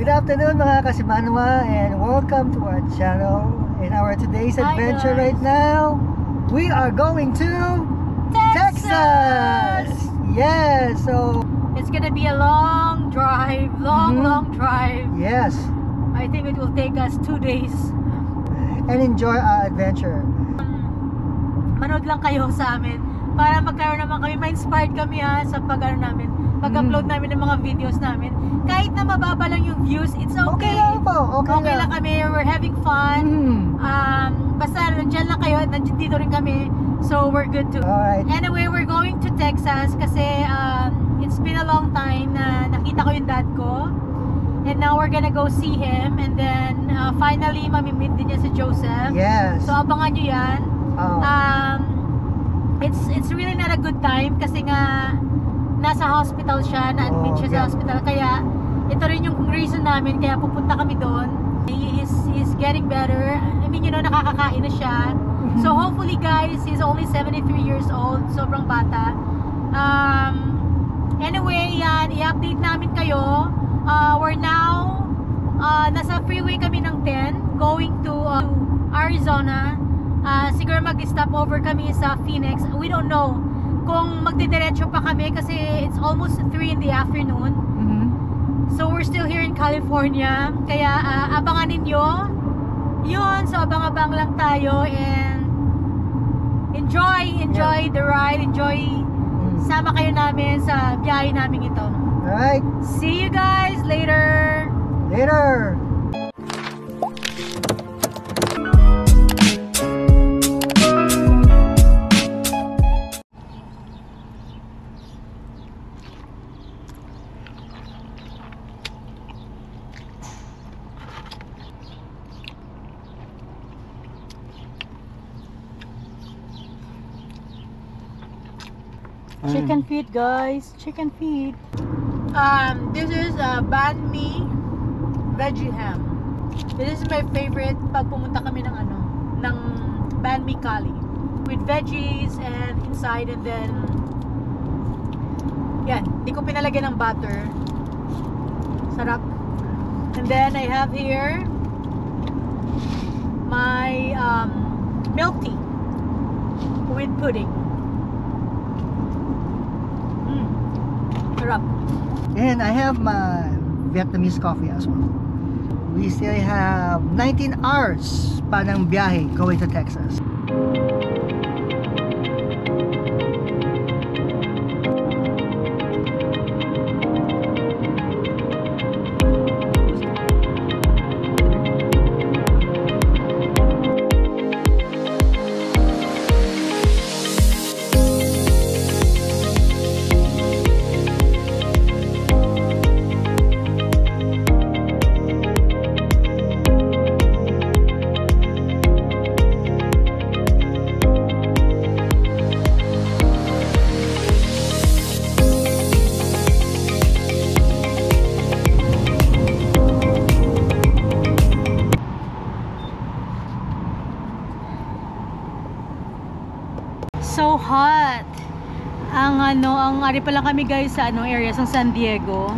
Good afternoon mga kasimanwa, and welcome to our channel. In our today's adventure right now, we are going to Texas! Yes, so it's gonna be a long drive, long drive. Yes. I think it will take us 2 days. And enjoy our adventure. Manood lang kayo sa amin para magkaroon naman kami, ma-inspired kami sa pag-upload namin ng mga videos namin. Kahit na mababa lang yung views, it's okay. Okay lang po, okay lang kami, we're having fun. Basta nandiyan lang kayo, dito rin kami. So we're good to. Alright. Anyway, we're going to Texas kasi it's been a long time na nakita ko yung dad ko. And now we're gonna go see him. And then finally, mamimit din niya si Joseph. Yes. So abangan nyo yan. It's really not a good time kasi nga nasa hospital siya, na-admit siya sa hospital. Kaya ito rin yung reason namin kaya pupunta kami doon. He's getting better. I mean, nakakakain na siya. So hopefully guys, he's only 73 years old. Sobrang bata. Anyway, yan, i-update namin kayo. We're now nasa freeway kami ng 10 going to Arizona. Siguro mag-stop over kami sa Phoenix. We don't know kung magdidiretso pa kami kasi it's almost 3 in the afternoon. So we're still here in California. Kaya abangan ninyo yun. So abang-abang lang tayo and enjoy the ride. Sama kayo namin sa biyahe namin ito. Alright. See you guys later. Chicken feet, guys. Chicken feet. This is banh mi veggie ham. This is my favorite pag pumunta kami ng banh mi curry with veggies and inside, and then yan, di ko pinalagyan ng butter. Sarap. And then I have here my milk tea with pudding. And I have my Vietnamese coffee as well. We still have 19 hours pa ng biyahe going to Texas. So hot. Ang ari pa lang kami guys sa area sa San Diego.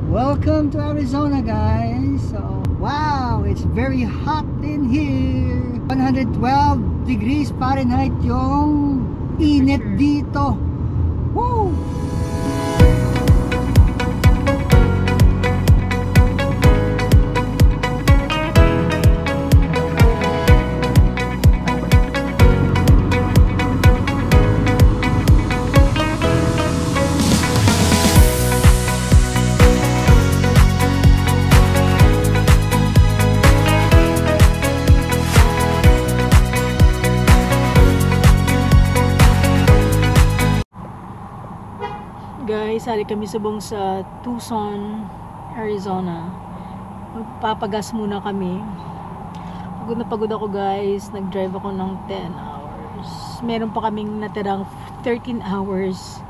Welcome to Arizona, guys. So, wow, it's very hot in here. 112 degrees Fahrenheit yung init dito. Woo! Guys, sali kami subong sa Tucson, Arizona. Magpapagas muna kami. Pagod na pagod ako guys. Nag-drive ako ng 10 hours. Meron pa kaming natirang 13 hours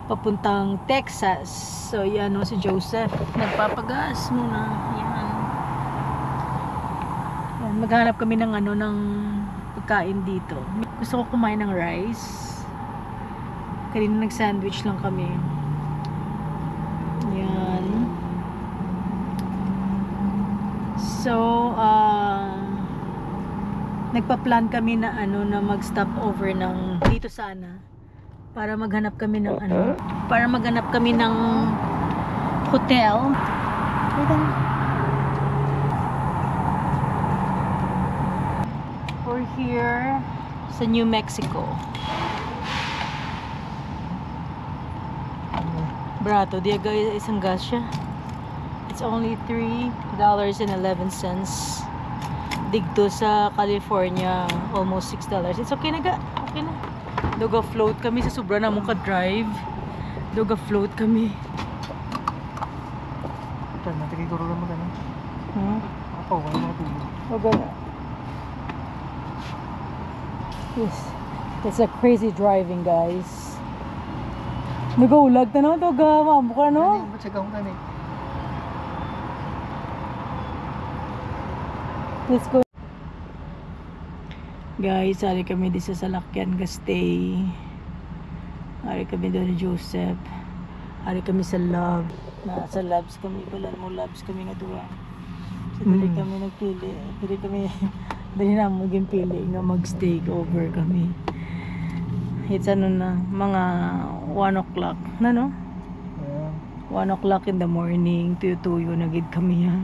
papuntang Texas. So yan si Joseph. Nagpapagas muna. Yan. Maghanap kami ng ng pagkain dito. Gusto ko kumain ng rice. Kanina nag-sandwich lang kami. Yan. So, nagpa-plan kami na na mag-stop over ng dito sana para maghanap kami ng hotel. We're here sa New Mexico. Brato, diaga isang gas siya. It's only $3.11. Digto sa California, almost $6. It's okay na ga. Okay na. Doga float kami sa sobra na mong ka-drive. Doga float kami. Tan, natigay ko rin mo ganun. Ako, wala mga tulog. Oga na. Yes. It's a crazy driving, guys. Nagaulag na naman doga. Mabuka no? Matsaga kong ganit. Let's go. Guys, ari kami di sa salakyan ka stay. Ari kami doon ni Joseph. Ari kami sa Love. Sa Loves kami. Balan mo Loves kami nga duwa. So dali kami nagpili. Dali na maging pili nga mag-stay over kami. It's na, mga 1 o'clock. Na no? 1 o'clock in the morning. Tuyo-tuyo nagid kami ha.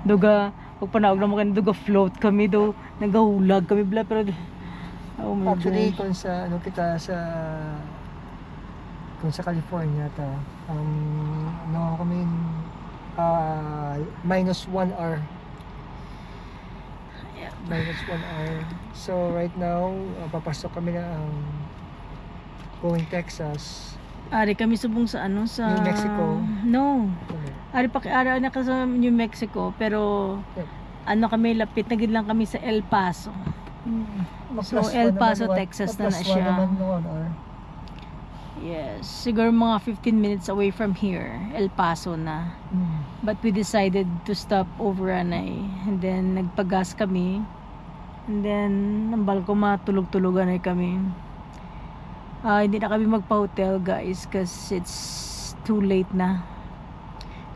Duga, pag panawag naman kami, duga float kami do. Nagahulag kami bla pero oh my actually God. kung sa California ta kami minus 1 hour. Yeah. Minus 1 hour. So right now papasok kami na going Texas. Ari kami subong sa sa New Mexico. No. Ari na ka sa New Mexico pero kami lapit na gid lang kami sa El Paso. So El Paso, Texas na siya. Yes, siguro mga 15 minutes away from here, El Paso na. But we decided to stop over Anay. And then nagpagas kami. And then nambal ko matulog-tulogan ay kami. Hindi na kami magpa-hotel guys cause it's too late na.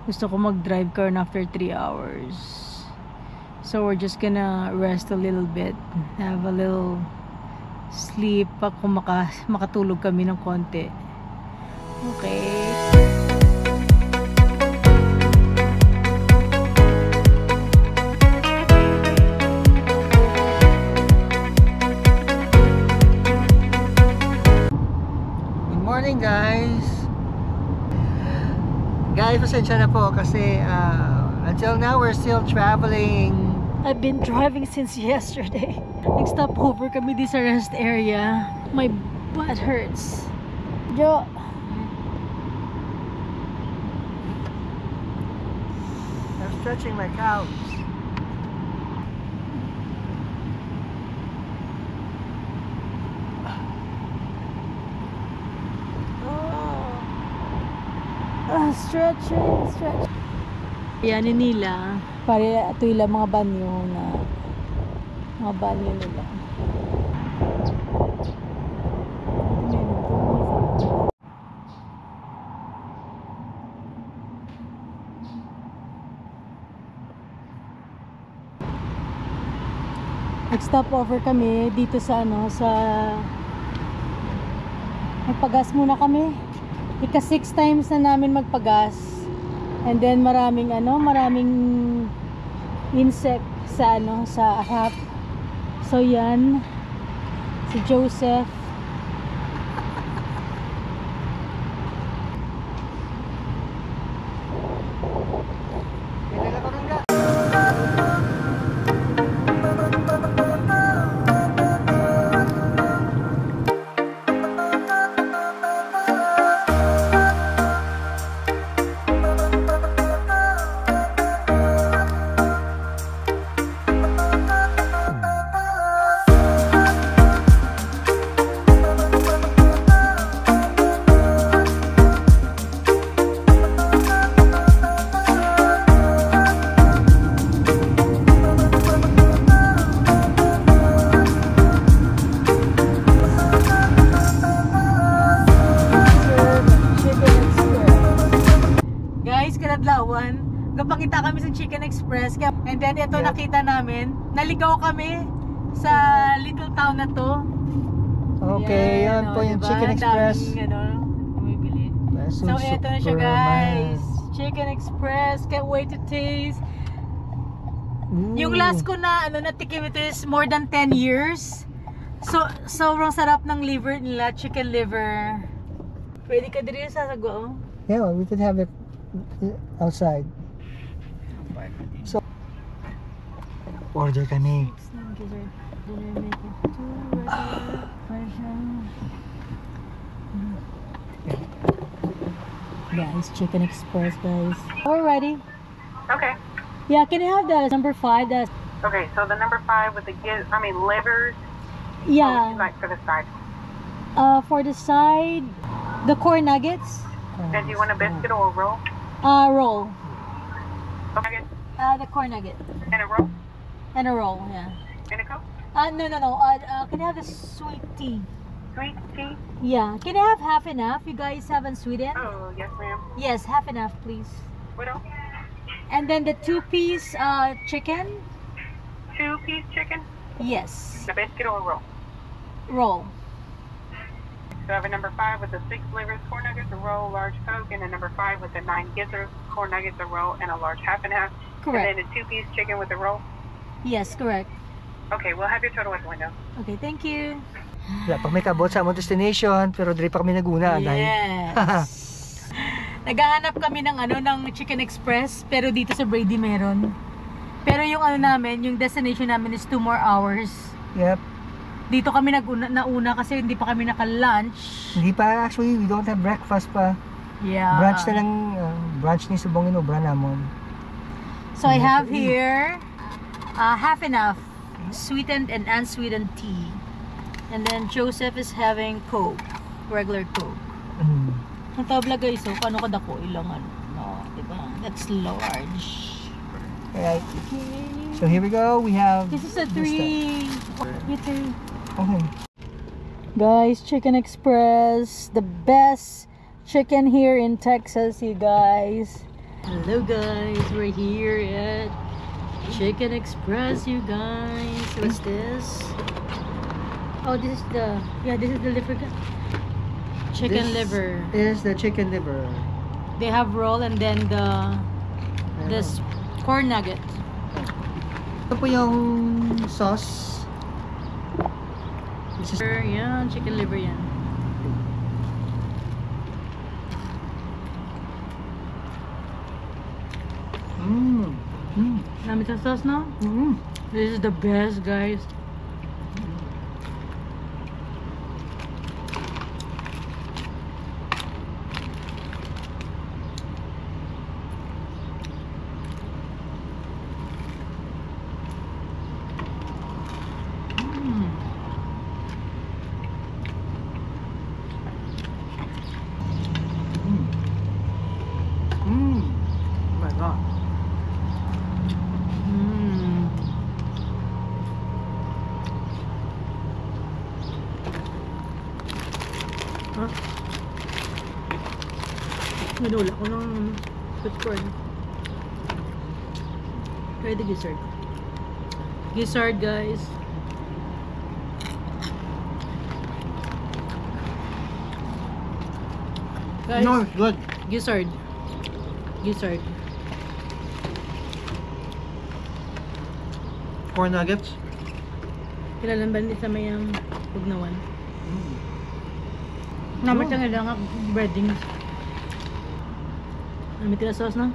Gusto ko mag-drive car after 3 hours. So we're just gonna rest a little bit, have a little sleep kung makatulog kami ng konti. Okay. Good morning guys. Guys, pasensya na po kasi until now we're still traveling. I've been driving since yesterday. Nag-stop over kami di sa rest area. My butt hurts. Jo. I'm stretching my calves. Stretch. Yan nila. Pare ito ilang mga banyo nila. Nag-stop over kami dito sa magpagas muna kami. Ika 6 times na namin magpagas. And then maraming insect sa sa harap. So yan si Joseph. Kapangita kami sa Chicken Express. And then ito Yep. nakita namin. Naligaw kami sa little town na to. Okay, yan po yung diba? Chicken Express. Daming, bumibili. So ito na siya, super guys. nice. Chicken Express. Can't wait to taste. Ooh. Yung last ko na natikim ito is more than 10 years. So sobrang sarap ng liver nila, chicken liver. Pwede ka diri sa sago. Yeah, we could have it outside. So, order kami. Guys, Chicken Express, guys. We're ready. Okay. Yeah, can I have the number 5? That's Okay, so the number 5 with the livers. What would yeah. you like for the side? For the side, the corn nuggets. And do you want a biscuit or a roll? Roll. Okay. The corn nugget And a roll? and a roll. Yeah. And a Coke? No. Can I have the sweet tea? Sweet tea? Yeah. Can I have half enough? You guys haven't sweetened? Oh, yes, ma'am. Yes, half enough, please. What else? And then the 2-piece chicken. 2-piece chicken? Yes. A biscuit or a roll? Roll. So I have a number 5 with the 6 livers, corn nuggets, a roll, large Coke, and a number 5 with the 9 gizzards, corn nuggets, a roll, and a large half and half. Correct. And then a 2-piece chicken with a roll. Yes, correct. Okay, we'll have your total at the window. Okay, thank you. Yeah, pag may kabot sa among destination, pero diri pa kami naguna. Yes. Naghahanap kami ng ng Chicken Express, pero dito sa Brady meron. Pero yung namin, yung destination namin is 2 more hours. Yep. Dito kami nauna kasi hindi pa kami naka-lunch. Hindi pa, actually, we don't have breakfast pa. Yeah. Brunch na lang, brunch ni Subong Inobra namon. So I have here half enough sweetened and unsweetened tea. And then Joseph is having Coke, regular Coke. Ang tabla guys, so kano kadako ilang no, diba? That's large. Alright. Okay. So here we go. We have This is a this 3. You too. Okay. Guys, Chicken Express, the best chicken here in Texas, you guys. Hello guys, we're here at Chicken Express, you guys. What's this? Oh, this is the liver. Chicken This liver. is the chicken liver. They have roll and then this corn nugget. Ito po yung sauce. This is Yan, chicken liver yan. Namin sa sauce, no? This is the best, guys. Oh my god. Huh? Manula ko ng sweet corn. Try the gizzard. Gizzard, guys. Guys, No, it's good. gizzard. Gizzard. Corn nuggets. Kilalan ba din sa mayang pugnawan? Naman siya nga breadings. May tila sauce na?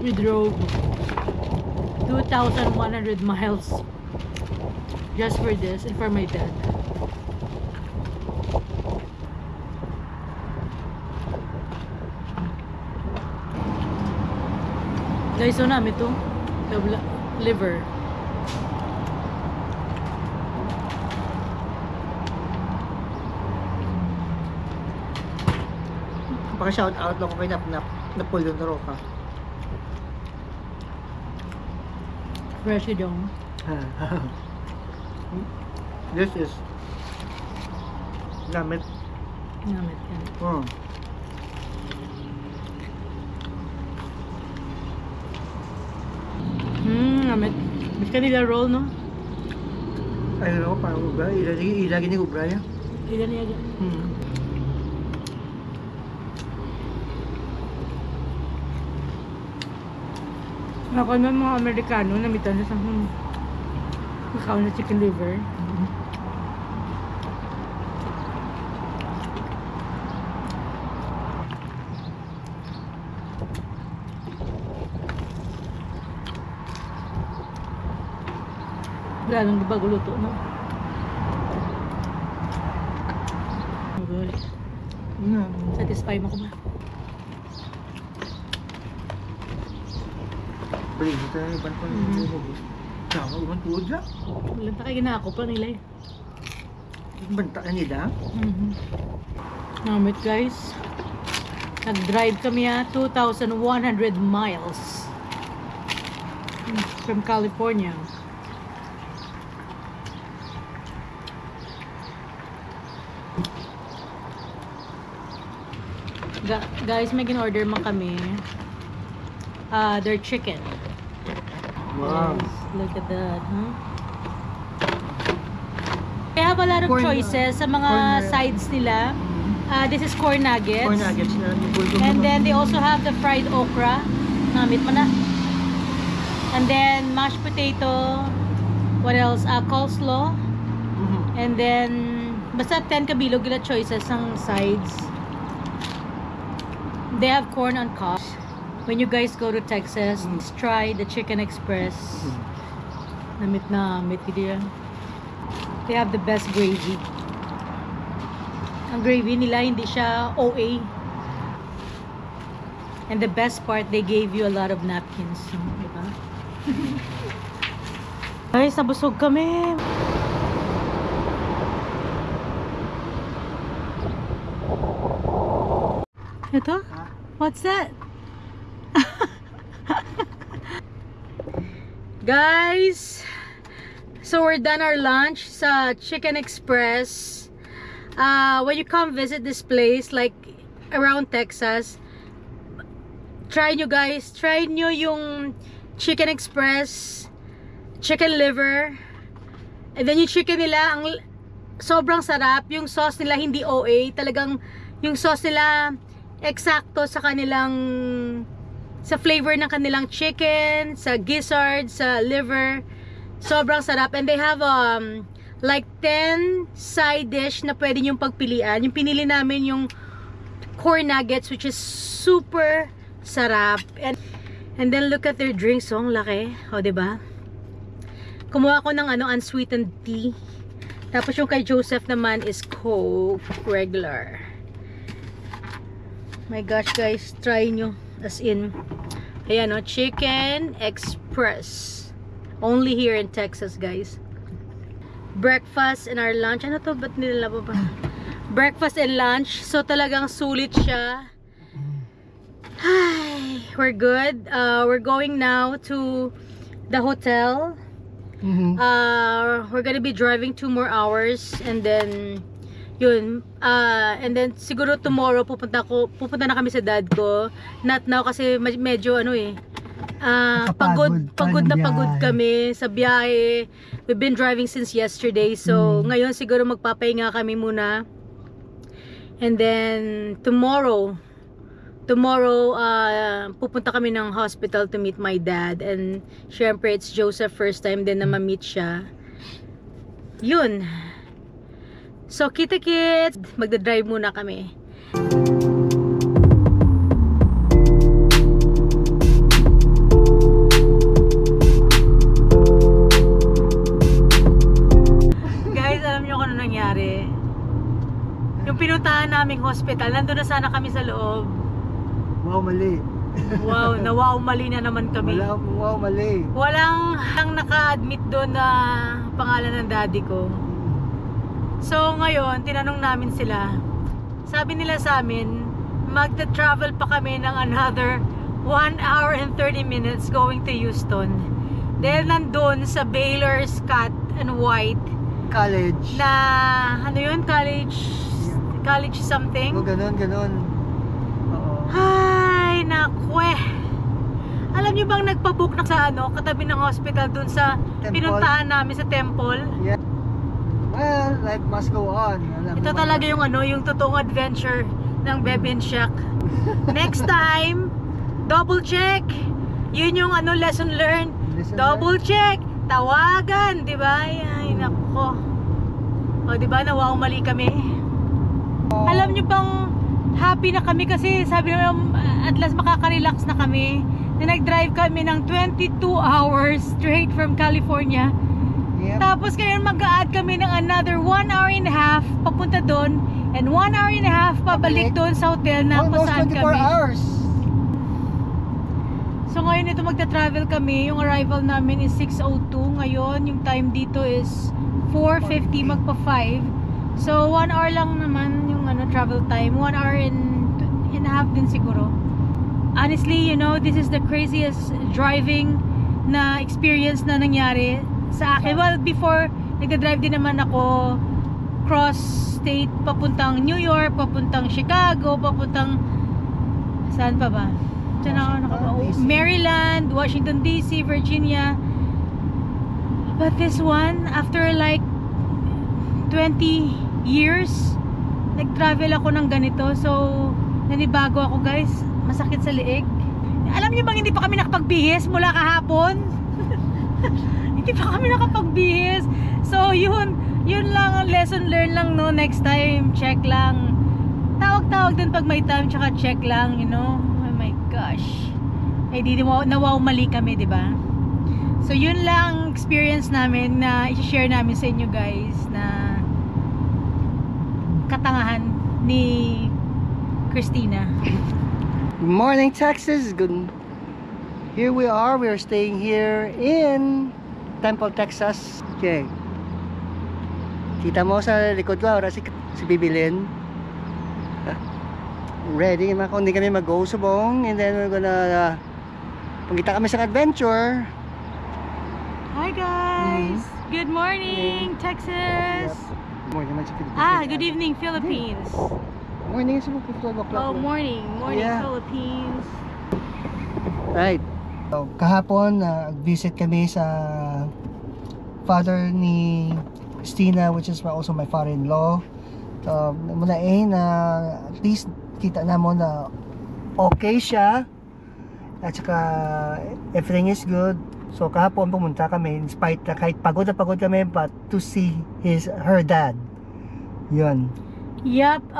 We drove 2,100 miles just for this and for my dad. Guys, so namin ito liver. Paka-shout out lang ko kay Napoleon Roca. Fresh dong. This is Gamit. Namit yan. Oh. Namit. Bis ka nila roll, no? Ayun ako, parang ubra. Ilagi ni ubra yan. Ilan niya dyan. Ako naman mga Amerikano, namitan sa ikaw na chicken liver. Wala nang bago luto, no? Satisfy mo ko ba? Balik dito na yung panpan ng bubos. Sama, uman tuod lang. Walang takay ginako pa nila eh. Banta ka nila. Namit guys. Nag-drive kami 2,100 miles from California. Guys, may in-order man kami. Their chicken. Wow. Yes, look at that, huh? They have a lot of Corn, choices sa mga corn, sides nila. This is corn nuggets. Corn nuggets na. And then they also have the fried okra. Namit mo na. And then mashed potato. What else? Coleslaw. And then basta 10 kabilog gila choices ng sides. They have corn on cob. When you guys go to Texas, try the Chicken Express. Namit na namit yan. They have the best gravy. Ang gravy nila hindi siya OA. And the best part, they gave you a lot of napkins. So, diba? Guys, nabusog kami. Ito? What's that? Guys, so we're done our lunch sa Chicken Express. When you come visit this place, like around Texas, try nyo guys, try nyo yung Chicken Express, chicken liver, and then yung chicken nila, sobrang sarap. Yung sauce nila hindi OA, talagang yung sauce nila eksakto sa kanilang, sa flavor ng kanilang chicken, sa gizzard, sa liver. Sobrang sarap. And they have like 10 side dish na pwede nyong pagpilian. Yung pinili namin yung corn nuggets, which is super sarap. And then look at their drinks. Oh, ang laki. O, diba? Kumuha ko ng unsweetened tea. Tapos yung kay Joseph naman is Coke regular. My gosh guys, try nyo. As in, ayan o, Chicken Express. Only here in Texas guys. Breakfast and our lunch. Ano to? Ba't nila pa ba? Breakfast and lunch. So talagang sulit siya. Ay, we're good. We're going now to the hotel. We're gonna be driving 2 more hours and then yun, and then siguro tomorrow pupunta na kami sa dad ko. Not now kasi medyo pagod na pagod kami sa biyahe. We've been driving since yesterday, so ngayon siguro magpapahinga kami muna. And then tomorrow pupunta kami ng hospital to meet my dad. And syempre it's Joseph first time din na ma-meet siya. Yun. So, kita-kits, magdadrive muna kami. Guys, alam nyo kung ano nangyari? Yung pinuntahan naming hospital, nandun na sana kami sa loob. Wow, mali. Wow, mali na naman kami. Wow, mali. Walang naka-admit doon na pangalan ng daddy ko. So ngayon, tinanong namin sila. Sabi nila sa amin, magta-travel pa kami ng another 1 hour and 30 minutes going to Houston. Dahil nandun sa Baylor Scott and White College. na, ano yun? College college something. O, ganun. Oo. Ay, nakwe. Alam niyo bang nagpa-book na sa katabi ng hospital dun sa Temple. pinuntahan namin sa temple? Yeah. Well, life must go on. Alam Ito naman talaga na. yung totoong adventure ng Bebin Shack. Next time, double check. Yun yung lesson learned. Double check. Tawagan, di ba? Ay, nako. O, di ba? Mali kami. Alam nyo bang happy na kami kasi sabi naman at last makaka-relax na kami. Na nag-drive kami ng 22 hours straight from California. Yep. Tapos ngayon mag-a-add kami ng another 1 hour and a half papunta doon and 1 hour and a half pabalik doon sa hotel na kung Almost saan 24 kami. hours. So ngayon ito magta-travel kami. Yung arrival namin is 6:02. Ngayon yung time dito is 4:50 magpa 5. So 1 hour lang naman yung travel time. 1 hour and a half din siguro. Honestly, this is the craziest driving na experience na nangyari sa akin. Well, before, nagda-drive din naman ako cross-state, papuntang New York, papuntang Chicago, papuntang saan pa ba? Diyan ako Maryland, Washington DC, Virginia. But this one, after like 20 years, nag-travel ako ng ganito. So, nanibago ako guys. Masakit sa liig. Alam niyo bang hindi pa kami nakapagbihis mula kahapon? Hindi pa kami nakapagbihis. So yun lang ang lesson learned lang next time, check lang. Tawag din pag may time tsaka check lang, Oh my gosh. Eh di mali kami, 'di ba? So yun lang experience namin na i-share namin sa inyo guys na katangahan ni Christina. Good morning, Texas. Here we are. We are staying here in Temple, Texas. Okay. Kita mo sa likod ko, si Bibilin. Ready na kung hindi kami mag-go subong. And then we're gonna pagkita kami sa adventure. Hi guys. Good morning, Texas. Good morning, Philippines. Good evening, Philippines. Morning, sa 12 o'clock. Oh, morning, Yeah. Philippines. Right. So, kahapon, visit kami sa father ni Christina, which is also my father-in-law. So, muna na at least kita na mo na okay siya. At saka everything is good. So, kahapon pumunta kami in spite na kahit pagod na pagod kami, but to see her dad. Yun. Yep,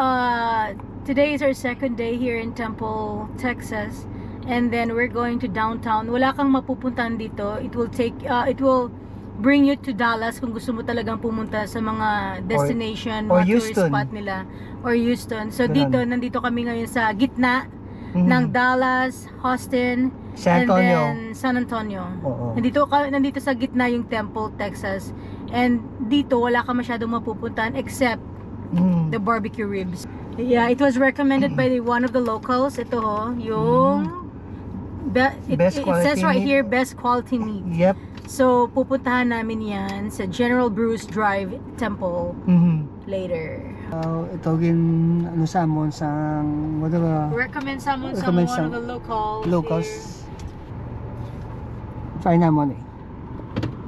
today is our second day here in Temple, Texas, and then we're going to downtown. Wala kang mapupuntahan dito. It will bring you to Dallas kung gusto mo talagang pumunta sa mga destination, or mga tourist Houston. spot nila, or Houston. So nandito kami ngayon sa gitna Mhm. ng Dallas, Austin, San Antonio. and then San Antonio. Oo. Nandito sa gitna yung Temple, Texas. And dito wala ka masyadong mapupuntahan except the barbecue ribs. Yeah, it was recommended by one of the locals. Ito yung it says right meat. here, best quality meat. Yep. So, pupuntahan namin yan sa General Bruce Drive Temple later. Ito samon sa whatever. Recommend someone Recommend one of the locals. Locals. Try naman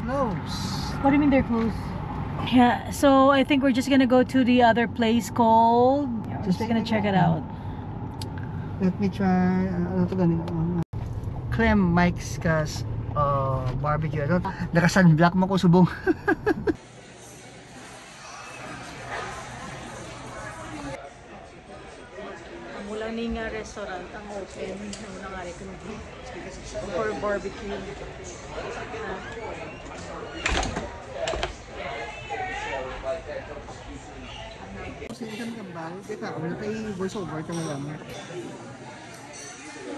Close. What do you mean they're closed? Yeah, so I think we're just gonna go to the other place called. We're just gonna check it out. Let me try. Ano to ganito? Clem Mike's barbecue. Naka-sunblock mo ko subong. Mula ni nga restaurant ang open na nga for barbecue. Ikan kambal, kita ako na tayo voice over ka na lang.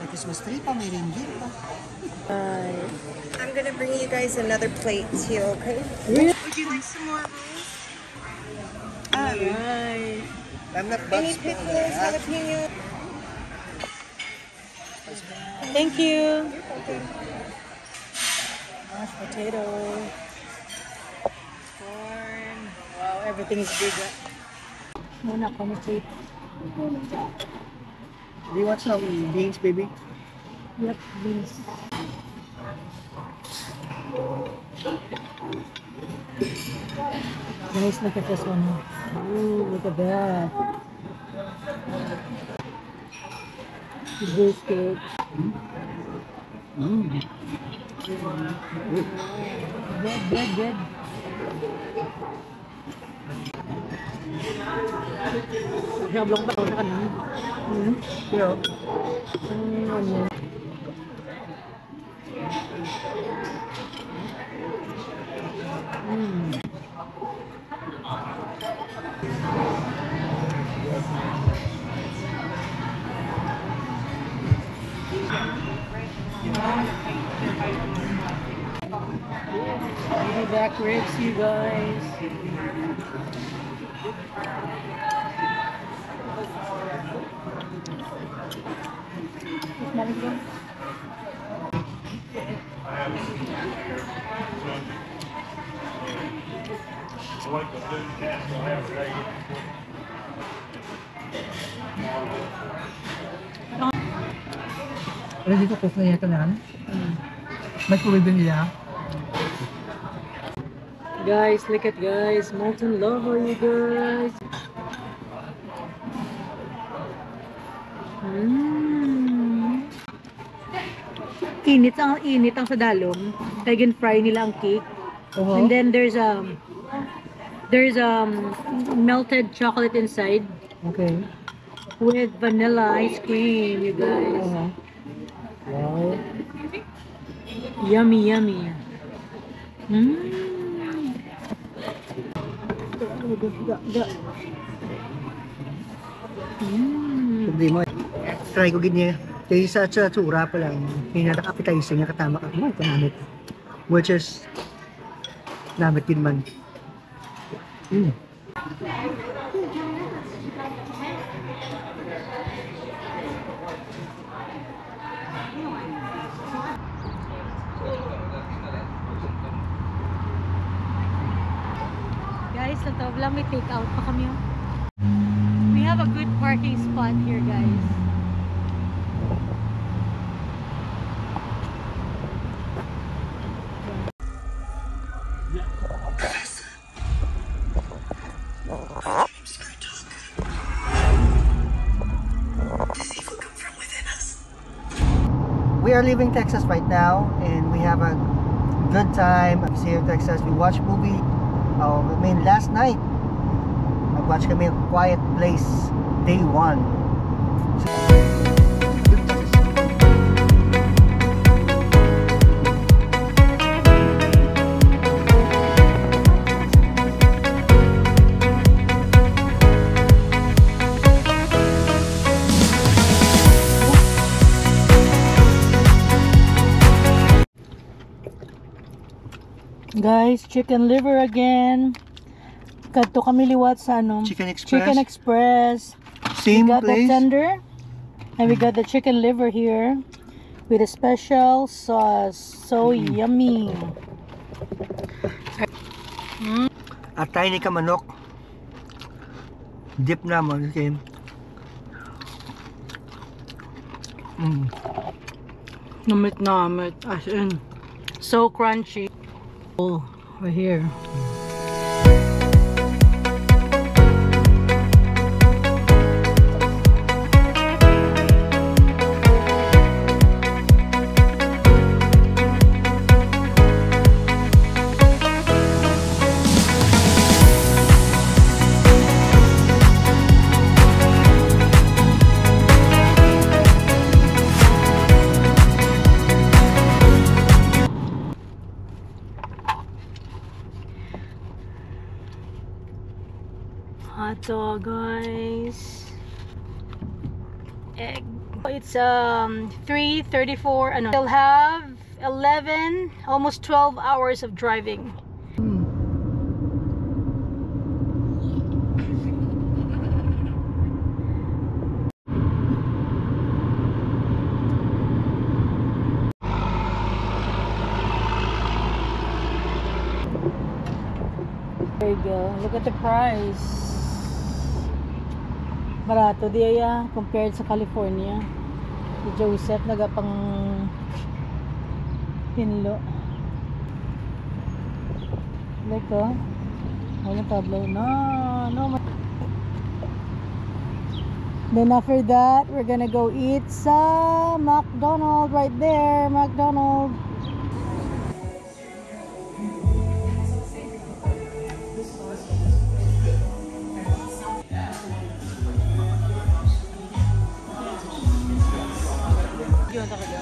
May Christmas tree pa, may ringgit pa. I'm gonna bring you guys another plate too, okay? Really? Would you like some more rolls? Alright. I'm not Any pickles, jalapeno? Thank you. Mashed potato. Corn. Wow, everything is big. Muna kami tape. Do you want some beans, baby? Yep, beans. Guys, look at this one. Ooh, look at that. Biscuit. Good. Sablong ba sa kanan? Yeah. Baby back ribs, you guys. Ano dito cook na yata na? Microwave din nila. Guys, look at guys. Molten lava, you guys. Init ang sa dalom. Kaya fry nila ang cake. And then there's melted chocolate inside Okay. with vanilla ice cream, you guys. Wow. Yummy. Hindi mo. Try ko ganyan. Kaya sa tsura pa lang. Yung appetizer niya katama ka. Ano ito namit? Which is namit din man. Guys, sa tawag lang may take out pa kami. We have a good parking spot here, guys. We are leaving Texas right now and we have a good time here in Texas. We watch movie. Last night nag-watch kami ng Quiet Place Day 1. Guys, chicken liver again. Kadto kami liwat sa ano? Chicken Express. Chicken Express. Same We got place. the tender. And we got the chicken liver here. With a special sauce. So yummy. At tiny ka manok. Dip naman. Okay. Namit. As in. So crunchy. Oh, right here. Hot dog, guys. Egg. It's 3:34. Ano? We'll have 11, almost 12 hours of driving. There you go. Look at the price. Barato di ay compared sa California. Si Joseph nagapang pinlo. Like oh. Walang tablo. No. Then after that, we're gonna go eat sa McDonald's right there. McDonald's. Yun talaga.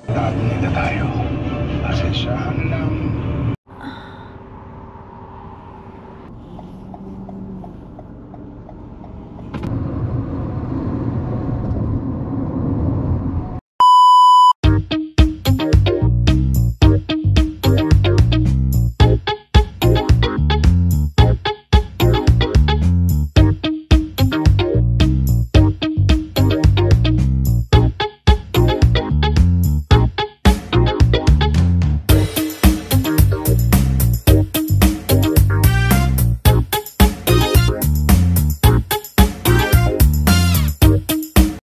Dami na tayo. Pasensyahan lang.